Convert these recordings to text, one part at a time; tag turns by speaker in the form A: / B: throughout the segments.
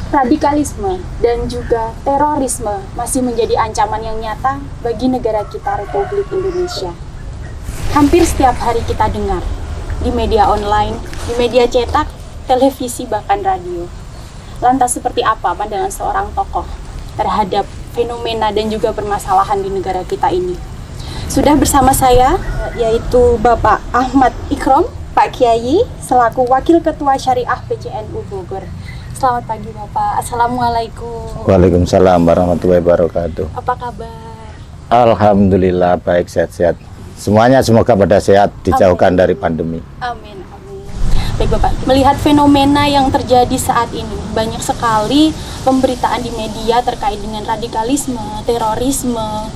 A: Radikalisme dan juga terorisme masih menjadi ancaman yang nyata bagi negara kita, Republik Indonesia. Hampir setiap hari kita dengar di media online, di media cetak, televisi, bahkan radio. Lantas seperti apa pandangan seorang tokoh terhadap fenomena dan juga permasalahan di negara kita ini? Sudah bersama saya, yaitu Bapak Ahmad Ikrom, Pak Kiai, selaku Wakil Ketua Syariah PCNU Bogor. Selamat pagi Bapak, Assalamualaikum.
B: Waalaikumsalam warahmatullahi wabarakatuh.
A: Apa kabar?
B: Alhamdulillah baik, sehat-sehat. Semuanya semoga pada sehat, dijauhkan dari pandemi.
A: Amin, amin. Baik Bapak, melihat fenomena yang terjadi saat ini, banyak sekali pemberitaan di media terkait dengan radikalisme, terorisme,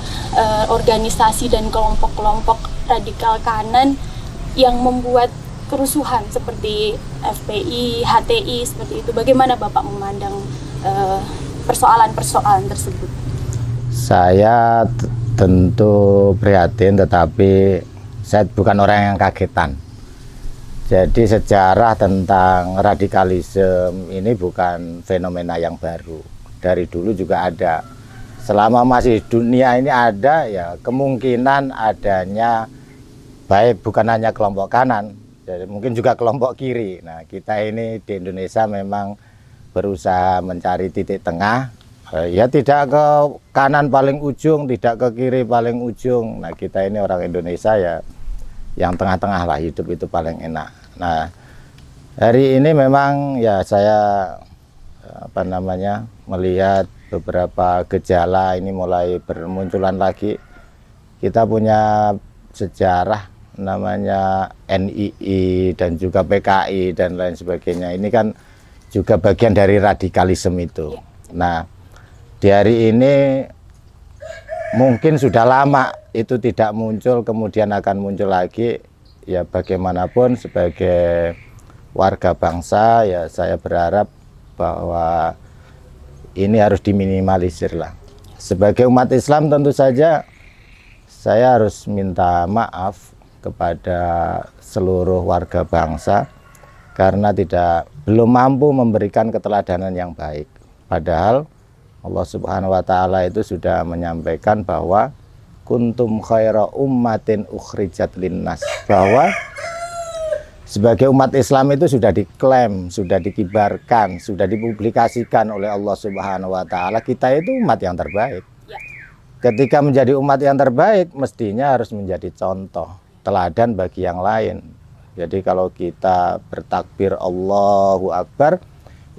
A: organisasi dan kelompok-kelompok radikal kanan yang membuat kerusuhan seperti FPI, HTI, seperti itu. Bagaimana Bapak memandang persoalan-persoalan tersebut?
B: Saya tentu prihatin, tetapi saya bukan orang yang kagetan. Jadi sejarah tentang radikalisme ini bukan fenomena yang baru. Dari dulu juga ada. Selama masih dunia ini ada, ya kemungkinan adanya baik bukan hanya kelompok kanan, jadi mungkin juga kelompok kiri. Nah, kita ini di Indonesia memang berusaha mencari titik tengah. Ya tidak ke kanan paling ujung, tidak ke kiri paling ujung. Nah, kita ini orang Indonesia ya yang tengah-tengah lah, hidup itu paling enak. Nah, hari ini memang ya saya melihat beberapa gejala ini mulai bermunculan lagi. Kita punya sejarah namanya NII dan juga PKI dan lain sebagainya. Ini kan juga bagian dari radikalisme itu. Nah, di hari ini mungkin sudah lama itu tidak muncul, kemudian akan muncul lagi. Ya bagaimanapun sebagai warga bangsa ya saya berharap bahwa ini harus diminimalisir lah. Sebagai umat Islam tentu saja saya harus minta maaf kepada seluruh warga bangsa karena belum mampu memberikan keteladanan yang baik. Padahal Allah Subhanahu wa taala itu sudah menyampaikan bahwa kuntum khaira ummatin ukhrijat linnas, bahwa sebagai umat Islam itu sudah diklaim, sudah dikibarkan, sudah dipublikasikan oleh Allah Subhanahu wa taala kita itu umat yang terbaik. Ketika menjadi umat yang terbaik mestinya harus menjadi contoh teladan bagi yang lain. Jadi kalau kita bertakbir Allahu Akbar,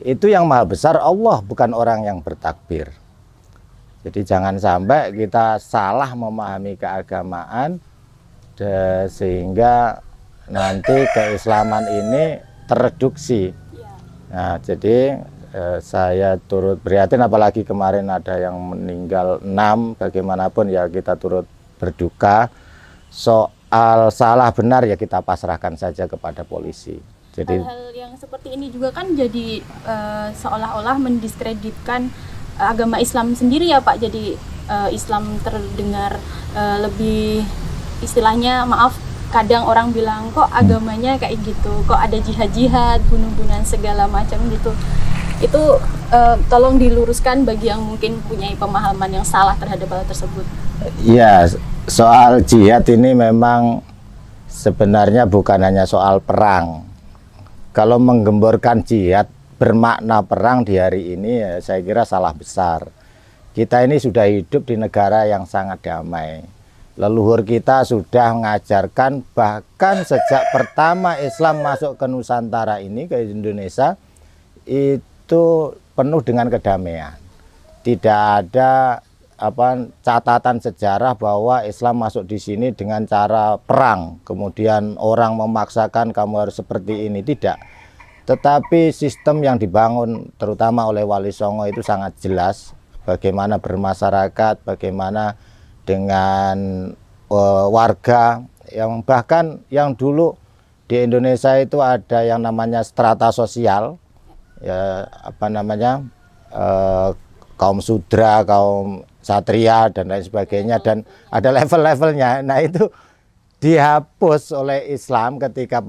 B: itu yang maha besar Allah, bukan orang yang bertakbir. Jadi jangan sampai kita salah memahami keagamaan sehingga nanti keislaman ini tereduksi. Nah, jadi saya turut prihatin, apalagi kemarin ada yang meninggal 6, bagaimanapun ya kita turut berduka. Soal salah benar ya kita pasrahkan saja kepada polisi. Jadi
A: hal-hal yang seperti ini juga kan jadi seolah-olah mendiskreditkan agama Islam sendiri ya Pak. Jadi Islam terdengar lebih, istilahnya maaf, kadang orang bilang kok agamanya kayak gitu, kok ada jihad-jihad, bunuh-bunuhan segala macam gitu. Itu tolong diluruskan bagi yang mungkin punya pemahaman yang salah terhadap hal tersebut.
B: Ya, soal jihad ini memang sebenarnya bukan hanya soal perang. Kalau menggemborkan jihad bermakna perang di hari ini ya saya kira salah besar. Kita ini sudah hidup di negara yang sangat damai. Leluhur kita sudah mengajarkan, bahkan sejak pertama Islam masuk ke Nusantara ini, ke Indonesia, itu penuh dengan kedamaian. Tidak ada catatan sejarah bahwa Islam masuk di sini dengan cara perang, kemudian orang memaksakan kamu harus seperti ini, tidak. Tetapi sistem yang dibangun terutama oleh Wali Songo itu sangat jelas, bagaimana bermasyarakat, bagaimana dengan warga, yang bahkan yang dulu di Indonesia itu ada yang namanya strata sosial, ya kaum sudra, kaum satria dan lain sebagainya, dan ada level-levelnya. Nah itu dihapus oleh Islam ketika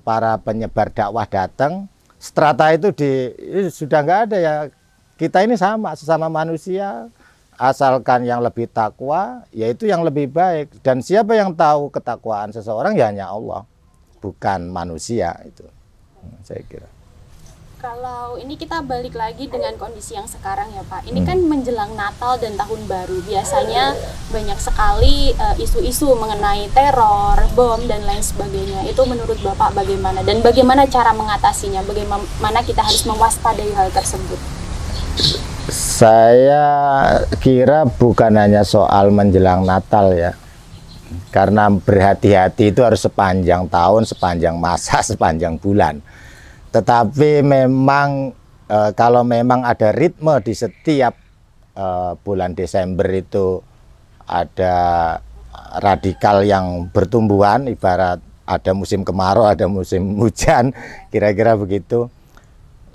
B: para penyebar dakwah datang. Strata itu sudah nggak ada ya, kita ini sama, sesama manusia, asalkan yang lebih takwa, yaitu yang lebih baik. Dan siapa yang tahu ketakwaan seseorang ya hanya Allah, bukan manusia itu. Saya kira.
A: Kalau ini kita balik lagi dengan kondisi yang sekarang ya Pak. Ini kan menjelang Natal dan Tahun Baru. Biasanya banyak sekali isu-isu mengenai teror, bom, dan lain sebagainya. Itu menurut Bapak bagaimana? Dan bagaimana cara mengatasinya? Bagaimana kita harus mewaspadai hal tersebut?
B: Saya kira bukan hanya soal menjelang Natal ya. Karena berhati-hati itu harus sepanjang tahun, sepanjang masa, sepanjang bulan. Tetapi memang kalau memang ada ritme di setiap bulan Desember itu ada radikal yang bertumbuhan, ibarat ada musim kemarau, ada musim hujan, kira-kira begitu.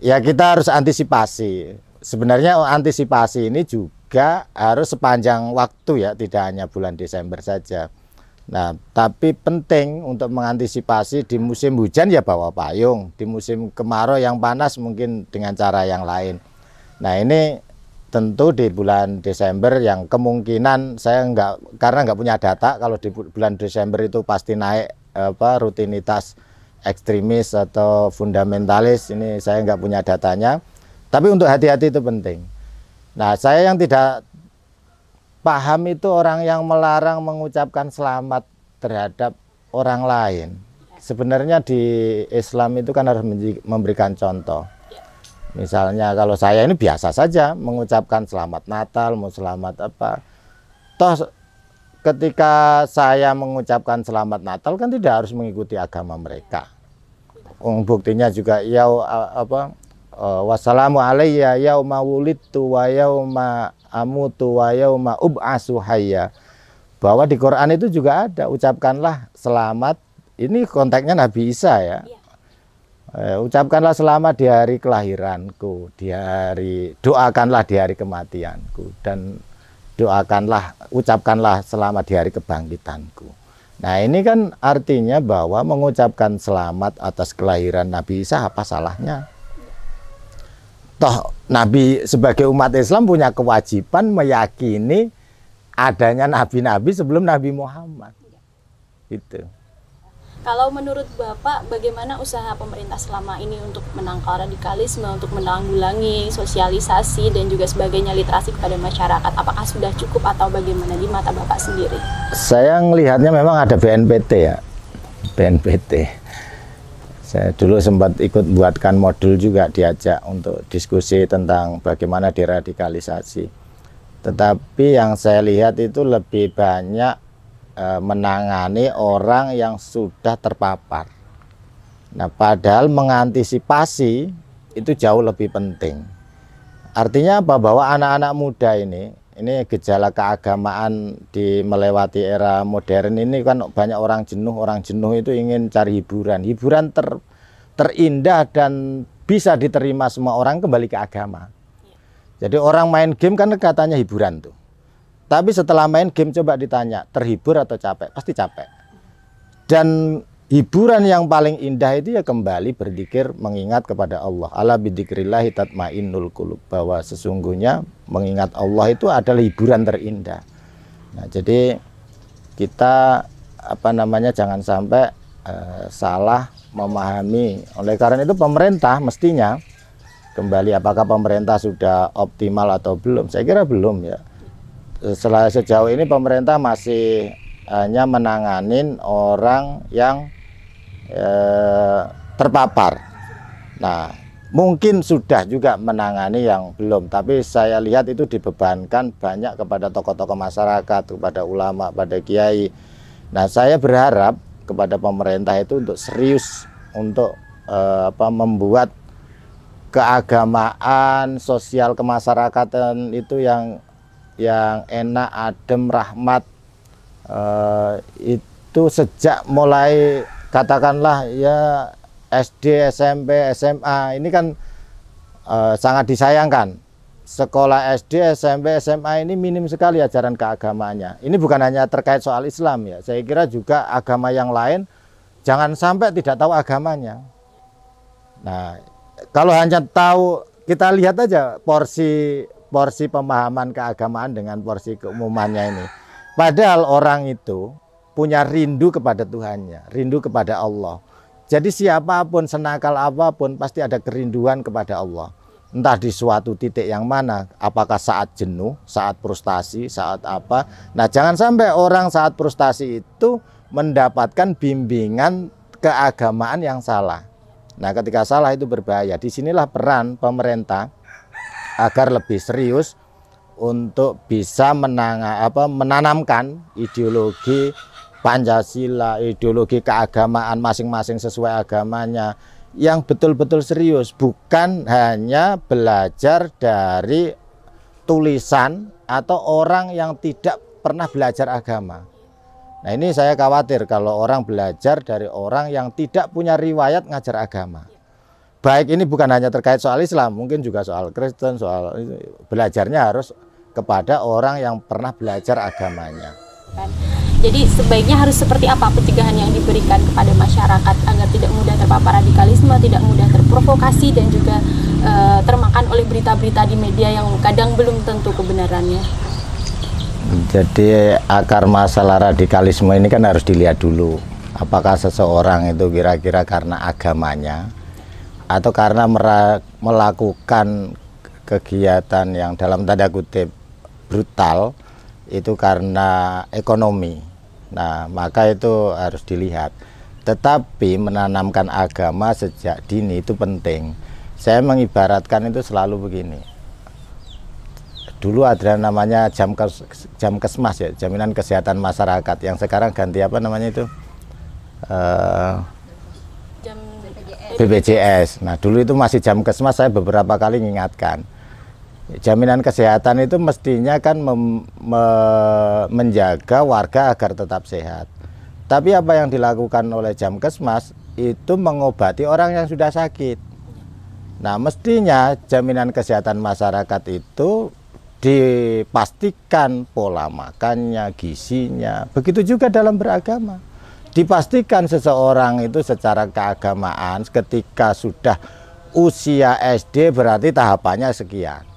B: Ya kita harus antisipasi. Sebenarnya antisipasi ini juga harus sepanjang waktu ya, tidak hanya bulan Desember saja. Nah, tapi penting untuk mengantisipasi di musim hujan ya bawa payung, di musim kemarau yang panas mungkin dengan cara yang lain. Nah, ini tentu di bulan Desember yang kemungkinan saya karena nggak punya data kalau di bulan Desember itu pasti naik rutinitas ekstremis atau fundamentalis, ini saya nggak punya datanya. Tapi untuk hati-hati itu penting. Nah, saya yang tidak paham itu orang yang melarang mengucapkan selamat terhadap orang lain. Sebenarnya di Islam itu kan harus memberikan contoh. Misalnya kalau saya ini biasa saja mengucapkan selamat Natal, mau selamat apa. Toh ketika saya mengucapkan selamat Natal kan tidak harus mengikuti agama mereka. Buktinya juga wassalamu alayya yauma wulidtu wa yauma amutu wa yauma ub'atsu hayya. Bahwa di Quran itu juga ada, ucapkanlah selamat, ini konteksnya Nabi Isa ya. Ucapkanlah selamat di hari kelahiranku, doakanlah di hari kematianku, dan ucapkanlah selamat di hari kebangkitanku. Nah, ini kan artinya bahwa mengucapkan selamat atas kelahiran Nabi Isa apa salahnya? Toh Nabi sebagai umat Islam punya kewajiban meyakini adanya nabi-nabi sebelum Nabi Muhammad. Itu.
A: Kalau menurut Bapak, bagaimana usaha pemerintah selama ini untuk menangkal radikalisme, untuk menanggulangi sosialisasi dan juga sebagainya, literasi kepada masyarakat? Apakah sudah cukup atau bagaimana di mata Bapak sendiri?
B: Saya melihatnya memang ada BNPT ya, BNPT. Saya dulu sempat ikut buatkan modul juga, diajak untuk diskusi tentang bagaimana deradikalisasi. Tetapi yang saya lihat itu lebih banyak menangani orang yang sudah terpapar. Nah, padahal mengantisipasi itu jauh lebih penting. Artinya apa? Bahwa anak-anak muda ini gejala keagamaan di melewati era modern ini kan banyak orang jenuh itu ingin cari hiburan terindah dan bisa diterima semua orang kembali ke agama. Jadi orang main game kan katanya hiburan tuh, tapi setelah main game coba ditanya terhibur atau capek, pasti capek. Dan hiburan yang paling indah itu ya kembali berzikir, mengingat kepada Allah. Ala bidzikrillahi tatmainnul qulub, bahwa sesungguhnya mengingat Allah itu adalah hiburan terindah. Nah, jadi kita jangan sampai salah memahami. Oleh karena itu pemerintah mestinya kembali, apakah pemerintah sudah optimal atau belum? Saya kira belum ya. Sejauh ini pemerintah masih hanya menanganin orang yang terpapar. Nah, mungkin sudah juga menangani yang belum, tapi saya lihat itu dibebankan banyak kepada tokoh-tokoh masyarakat, kepada ulama, pada kiai. Nah, saya berharap kepada pemerintah itu untuk serius untuk membuat keagamaan, sosial kemasyarakatan itu yang enak, adem, rahmat, itu sejak mulai katakanlah ya SD, SMP, SMA ini kan sangat disayangkan. Sekolah SD, SMP, SMA ini minim sekali ajaran keagamaannya. Ini bukan hanya terkait soal Islam ya. Saya kira juga agama yang lain jangan sampai tidak tahu agamanya. Nah, kalau hanya tahu kita lihat aja porsi pemahaman keagamaan dengan porsi keumumannya ini. Padahal orang itu punya rindu kepada Tuhannya, rindu kepada Allah. Jadi siapapun, senakal apapun, pasti ada kerinduan kepada Allah. Entah di suatu titik yang mana, apakah saat jenuh, saat frustasi, saat apa. Nah, jangan sampai orang saat frustasi itu mendapatkan bimbingan keagamaan yang salah. Nah, ketika salah itu berbahaya. Disinilah peran pemerintah agar lebih serius untuk bisa menanamkan ideologi Pancasila, ideologi keagamaan masing-masing sesuai agamanya, yang betul-betul serius, bukan hanya belajar dari tulisan atau orang yang tidak pernah belajar agama. Nah, ini saya khawatir kalau orang belajar dari orang yang tidak punya riwayat ngajar agama. Baik ini bukan hanya terkait soal Islam, mungkin juga soal Kristen, soal belajarnya harus kepada orang yang pernah belajar agamanya.
A: Jadi sebaiknya harus seperti apa pencegahan yang diberikan kepada masyarakat agar tidak mudah terpapar radikalisme, tidak mudah terprovokasi dan juga termakan oleh berita-berita di media yang kadang belum tentu kebenarannya.
B: Jadi akar masalah radikalisme ini kan harus dilihat dulu. Apakah seseorang itu kira-kira karena agamanya atau karena melakukan kegiatan yang dalam tanda kutip brutal itu karena ekonomi. Nah, maka itu harus dilihat. Tetapi menanamkan agama sejak dini itu penting. Saya mengibaratkan itu selalu begini. Dulu ada namanya Jamkesmas ya, jaminan kesehatan masyarakat, yang sekarang ganti apa namanya itu? BPJS. Nah, dulu itu masih Jamkesmas, saya beberapa kali mengingatkan. Jaminan kesehatan itu mestinya kan menjaga warga agar tetap sehat. Tapi apa yang dilakukan oleh Jamkesmas itu mengobati orang yang sudah sakit. Nah, mestinya jaminan kesehatan masyarakat itu dipastikan pola makannya, gizinya. Begitu juga dalam beragama. Dipastikan seseorang itu secara keagamaan ketika sudah usia SD berarti tahapannya sekian.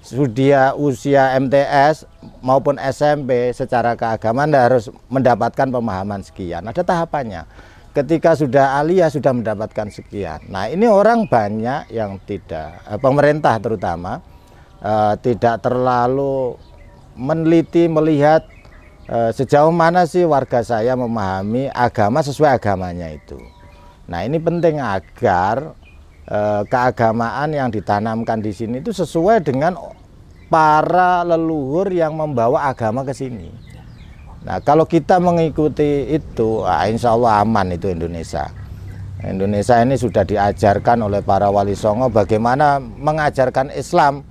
B: Sudah usia MTS maupun SMP secara keagamaan harus mendapatkan pemahaman sekian. Ada tahapannya. Ketika sudah aliyah sudah mendapatkan sekian. Nah, ini orang banyak yang tidak, pemerintah terutama tidak terlalu meneliti melihat sejauh mana sih warga saya memahami agama sesuai agamanya itu. Nah, ini penting agar keagamaan yang ditanamkan di sini itu sesuai dengan para leluhur yang membawa agama ke sini. Nah, kalau kita mengikuti itu, insya Allah aman itu Indonesia. Indonesia ini sudah diajarkan oleh para wali songo bagaimana mengajarkan Islam.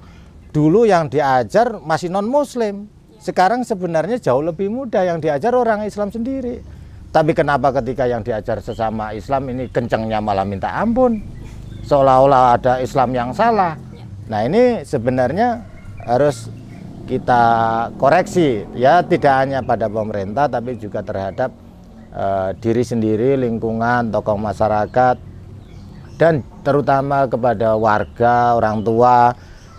B: Dulu yang diajar masih non-muslim. Sekarang sebenarnya jauh lebih mudah, yang diajar orang Islam sendiri. Tapi kenapa ketika yang diajar sesama Islam ini kencengnya malah minta ampun? Seolah-olah ada Islam yang salah. Nah, ini sebenarnya harus kita koreksi, ya, tidak hanya pada pemerintah tapi juga terhadap diri sendiri, lingkungan, tokoh masyarakat, dan terutama kepada warga, orang tua.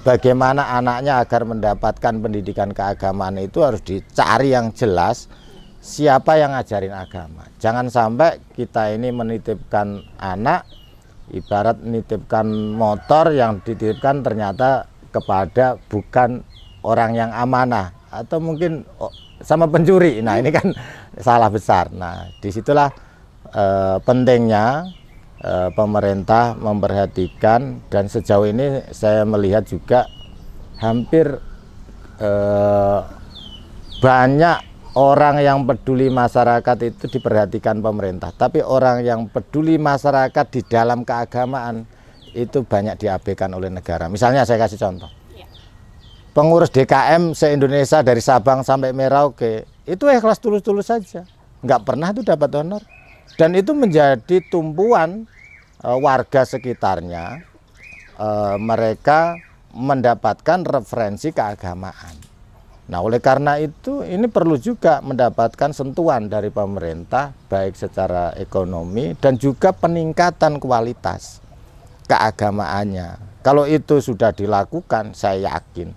B: Bagaimana anaknya agar mendapatkan pendidikan keagamaan itu harus dicari yang jelas siapa yang ngajarin agama. Jangan sampai kita ini menitipkan anak ibarat menitipkan motor yang dititipkan ternyata kepada bukan orang yang amanah atau mungkin sama pencuri. Nah, ini kan salah besar. Nah, disitulah pentingnya pemerintah memperhatikan, dan sejauh ini saya melihat juga hampir banyak orang yang peduli masyarakat itu diperhatikan pemerintah, tapi orang yang peduli masyarakat di dalam keagamaan itu banyak diabaikan oleh negara. Misalnya saya kasih contoh, pengurus DKM se-Indonesia dari Sabang sampai Merauke itu ikhlas tulus-tulus saja, nggak pernah itu dapat honor, dan itu menjadi tumpuan warga sekitarnya. Mereka mendapatkan referensi keagamaan. Nah, oleh karena itu ini perlu juga mendapatkan sentuhan dari pemerintah baik secara ekonomi dan juga peningkatan kualitas. keagamaannya. Kalau itu sudah dilakukan, saya yakin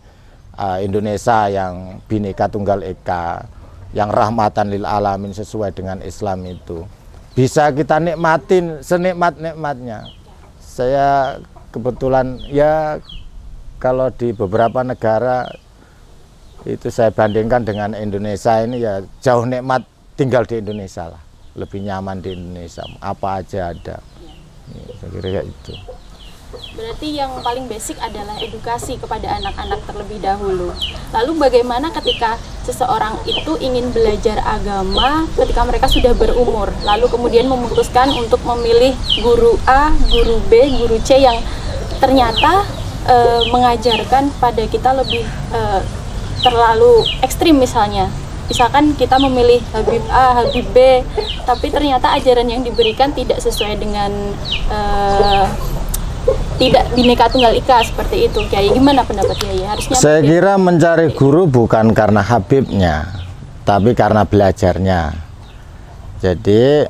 B: Indonesia yang Bhinneka Tunggal Ika, yang rahmatan lil alamin sesuai dengan Islam itu bisa kita nikmatin senikmat-nikmatnya. Saya kebetulan ya kalau di beberapa negara itu saya bandingkan dengan Indonesia ini ya jauh nikmat tinggal di Indonesia lah, lebih nyaman di Indonesia, apa aja ada. Ya, saya kira kayak itu.
A: Berarti yang paling basic adalah edukasi kepada anak-anak terlebih dahulu. Lalu bagaimana ketika seseorang itu ingin belajar agama ketika mereka sudah berumur, lalu kemudian memutuskan untuk memilih guru A, guru B, guru C yang ternyata mengajarkan pada kita lebih terlalu ekstrim misalnya. Misalkan kita memilih Habib A, Habib B, tapi ternyata ajaran yang diberikan tidak sesuai dengan tidak Bhinneka Tunggal Ika seperti itu. Kiai, gimana pendapat Kiai? Harusnya
B: saya kira mencari guru bukan karena Habibnya, tapi karena belajarnya. Jadi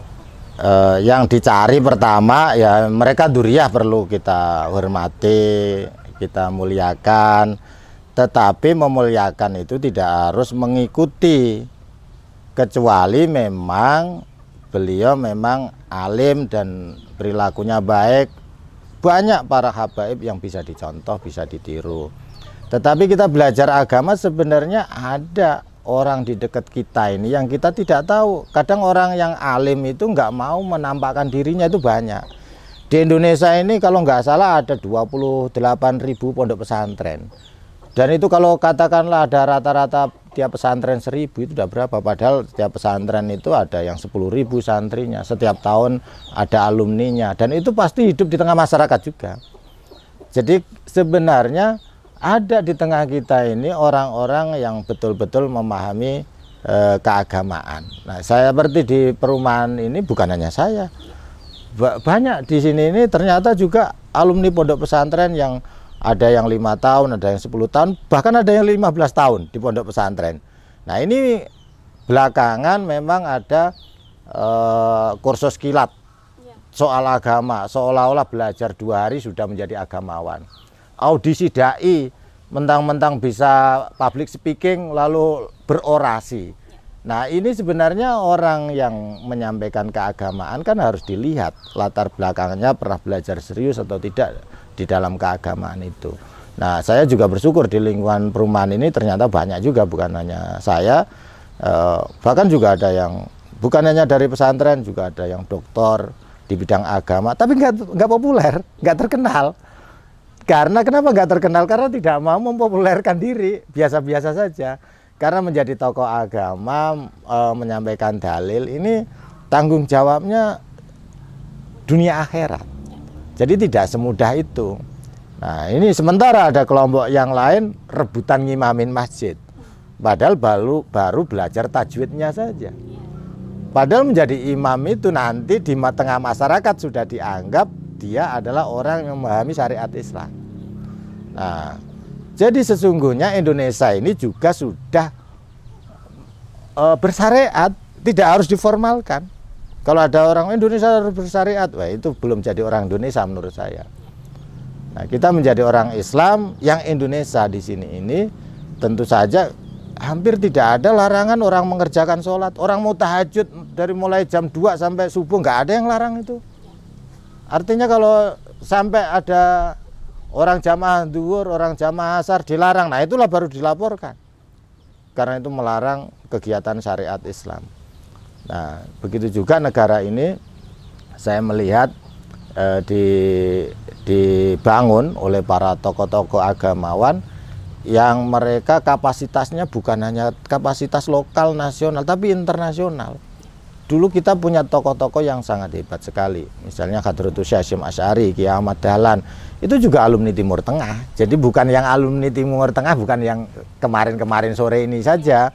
B: yang dicari pertama ya mereka duriyah perlu kita hormati, kita muliakan. Tetapi memuliakan itu tidak harus mengikuti, kecuali memang beliau memang alim dan perilakunya baik. Banyak para habaib yang bisa dicontoh, bisa ditiru. Tetapi kita belajar agama sebenarnya ada orang di dekat kita ini yang kita tidak tahu. Kadang orang yang alim itu nggak mau menampakkan dirinya itu banyak. Di Indonesia ini kalau nggak salah ada 28.000 pondok pesantren. Dan itu kalau katakanlah ada rata-rata tiap pesantren 1.000 itu udah berapa? Padahal setiap pesantren itu ada yang 10.000 santrinya. Setiap tahun ada alumninya. Dan itu pasti hidup di tengah masyarakat juga. Jadi sebenarnya ada di tengah kita ini orang-orang yang betul-betul memahami keagamaan. Nah, saya seperti di perumahan ini bukan hanya saya. Banyak di sini ini ternyata juga alumni pondok pesantren yang ada yang 5 tahun, ada yang 10 tahun, bahkan ada yang 15 tahun di pondok pesantren. Nah, ini belakangan memang ada kursus kilat soal agama, seolah-olah belajar 2 hari sudah menjadi agamawan. Audisi dai, mentang-mentang bisa public speaking lalu berorasi. Nah, ini sebenarnya orang yang menyampaikan keagamaan kan harus dilihat latar belakangnya pernah belajar serius atau tidak di dalam keagamaan itu. Nah, saya juga bersyukur di lingkungan perumahan ini ternyata banyak juga, bukan hanya saya, bahkan juga ada yang bukan hanya dari pesantren, juga ada yang doktor di bidang agama, tapi nggak populer, nggak terkenal. Karena kenapa nggak terkenal? Karena tidak mau mempopulerkan diri, biasa-biasa saja. Karena menjadi tokoh agama, menyampaikan dalil, ini tanggung jawabnya dunia akhirat. Jadi tidak semudah itu. Nah, ini sementara ada kelompok yang lain rebutan ngimamin masjid. Padahal baru belajar tajwidnya saja. Padahal menjadi imam itu nanti di tengah masyarakat sudah dianggap dia adalah orang yang memahami syariat Islam. Nah, jadi sesungguhnya Indonesia ini juga sudah bersyariat, tidak harus diformalkan. Kalau ada orang Indonesia harus bersyariat, wah itu belum jadi orang Indonesia menurut saya. Nah, kita menjadi orang Islam yang Indonesia di sini ini tentu saja hampir tidak ada larangan orang mengerjakan sholat. Orang mau tahajud dari mulai jam 2 sampai subuh nggak ada yang larang itu. Artinya kalau sampai ada orang jamaah duhur, orang jamaah asar dilarang, nah itulah baru dilaporkan. Karena itu melarang kegiatan syariat Islam. Nah, begitu juga negara ini saya melihat dibangun oleh para tokoh-tokoh agamawan yang mereka kapasitasnya bukan hanya kapasitas lokal, nasional, tapi internasional. Dulu kita punya tokoh-tokoh yang sangat hebat sekali. Misalnya Hadratus Hasyim Asy'ari, Kiai Ahmad Dahlan, itu juga alumni Timur Tengah. Jadi bukan yang alumni Timur Tengah, bukan yang kemarin-kemarin sore ini saja.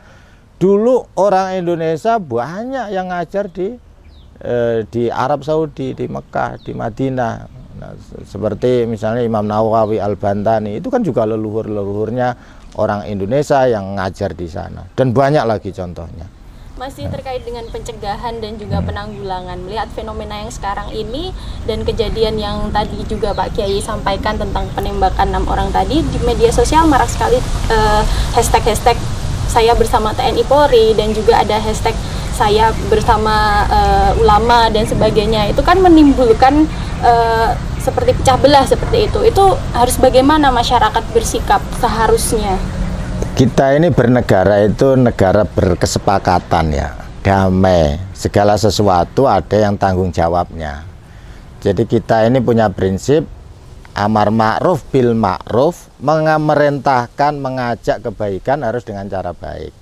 B: Dulu orang Indonesia banyak yang ngajar di Arab Saudi, di Mekah, di Madinah. Nah, seperti misalnya Imam Nawawi Al-Bantani, itu kan juga leluhur-leluhurnya orang Indonesia yang ngajar di sana. Dan banyak lagi contohnya.
A: Masih terkait dengan pencegahan dan juga penanggulangan, melihat fenomena yang sekarang ini dan kejadian yang tadi juga Pak Kiai sampaikan tentang penembakan 6 orang tadi, di media sosial marak sekali hashtag saya bersama TNI Polri, dan juga ada hashtag saya bersama ulama dan sebagainya. Itu kan menimbulkan seperti pecah belah seperti itu. Itu harus bagaimana masyarakat bersikap seharusnya?
B: Kita ini bernegara itu negara berkesepakatan ya, damai, segala sesuatu ada yang tanggung jawabnya. Jadi kita ini punya prinsip amar ma'ruf bil ma'ruf, memerintahkan, mengajak kebaikan harus dengan cara baik.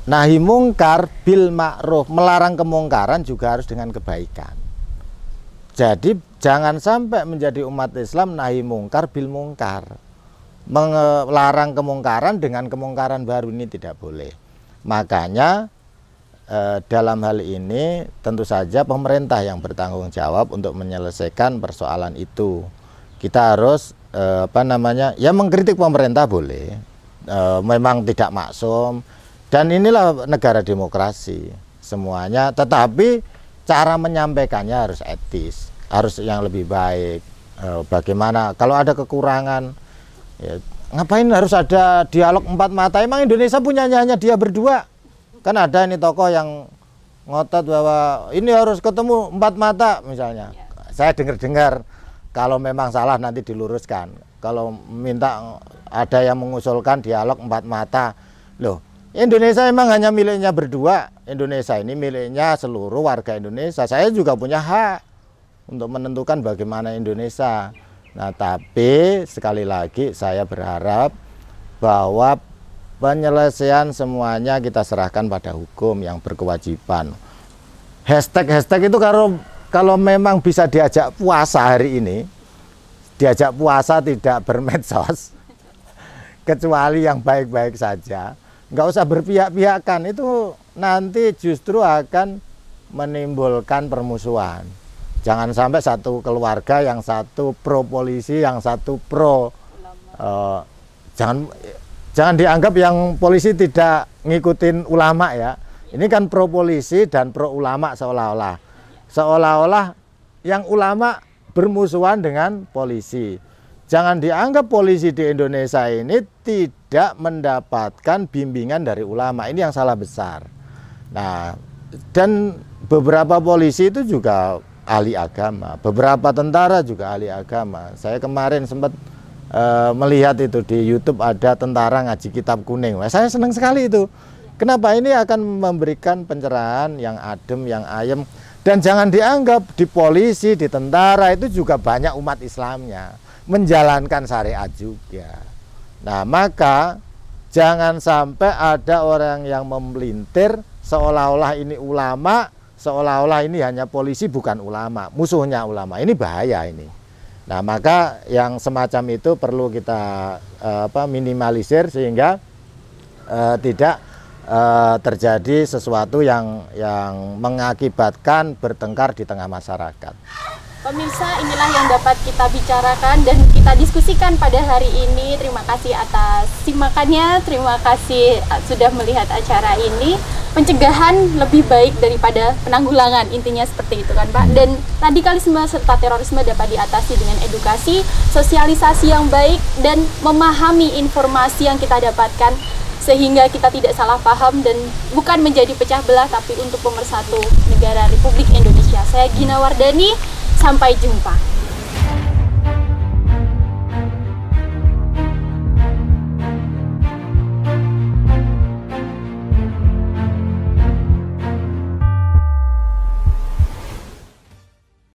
B: Nahi mungkar bil ma'ruf, melarang kemungkaran juga harus dengan kebaikan. Jadi jangan sampai menjadi umat Islam nahi mungkar bil mungkar, melarang kemungkaran dengan kemungkaran baru, ini tidak boleh. Makanya dalam hal ini tentu saja pemerintah yang bertanggung jawab untuk menyelesaikan persoalan itu. Kita harus ya mengkritik pemerintah boleh, memang tidak maksum, dan inilah negara demokrasi semuanya, tetapi cara menyampaikannya harus etis, harus yang lebih baik. Bagaimana kalau ada kekurangan, ya, ngapain harus ada dialog 4 mata? Emang Indonesia punya hanya dia berdua? Kan ada ini tokoh yang ngotot bahwa ini harus ketemu 4 mata misalnya. Saya dengar-dengar, kalau memang salah nanti diluruskan. Kalau minta ada yang mengusulkan dialog 4 mata, loh, Indonesia emang hanya miliknya berdua? Indonesia ini miliknya seluruh warga Indonesia. Saya juga punya hak untuk menentukan bagaimana Indonesia. Nah, tapi sekali lagi saya berharap bahwa penyelesaian semuanya kita serahkan pada hukum yang berkewajiban. Hashtag itu kalau memang bisa diajak puasa hari ini, diajak puasa tidak bermedsos, kecuali yang baik-baik saja, nggak usah berpihak-pihakan, itu nanti justru akan menimbulkan permusuhan. Jangan sampai satu keluarga yang satu pro polisi, yang satu pro jangan dianggap yang polisi tidak ngikutin ulama ya. Ini kan pro polisi dan pro ulama seolah-olah yang ulama bermusuhan dengan polisi. Jangan dianggap polisi di Indonesia ini tidak mendapatkan bimbingan dari ulama. Ini yang salah besar. Nah, dan beberapa polisi itu juga ahli agama, beberapa tentara juga ahli agama. Saya kemarin sempat melihat itu di YouTube, ada tentara ngaji kitab kuning. Wah, saya senang sekali itu. Kenapa? Ini akan memberikan pencerahan yang adem, yang ayem. Dan jangan dianggap di polisi, di tentara itu juga banyak umat Islamnya, menjalankan syariat juga. Nah, maka jangan sampai ada orang yang memelintir seolah-olah ini ulama, seolah-olah ini hanya polisi, bukan ulama, musuhnya ulama. Ini bahaya ini. Nah, maka yang semacam itu perlu kita minimalisir sehingga tidak terjadi sesuatu yang mengakibatkan bertengkar di tengah masyarakat.
A: Pemirsa, inilah yang dapat kita bicarakan dan kita diskusikan pada hari ini. Terima kasih atas simakannya, terima kasih sudah melihat acara ini. Pencegahan lebih baik daripada penanggulangan, intinya seperti itu kan Pak. Dan radikalisme serta terorisme dapat diatasi dengan edukasi, sosialisasi yang baik, dan memahami informasi yang kita dapatkan sehingga kita tidak salah paham dan bukan menjadi pecah belah, tapi untuk pemersatu negara Republik Indonesia. Saya Gina Wardani, sampai jumpa.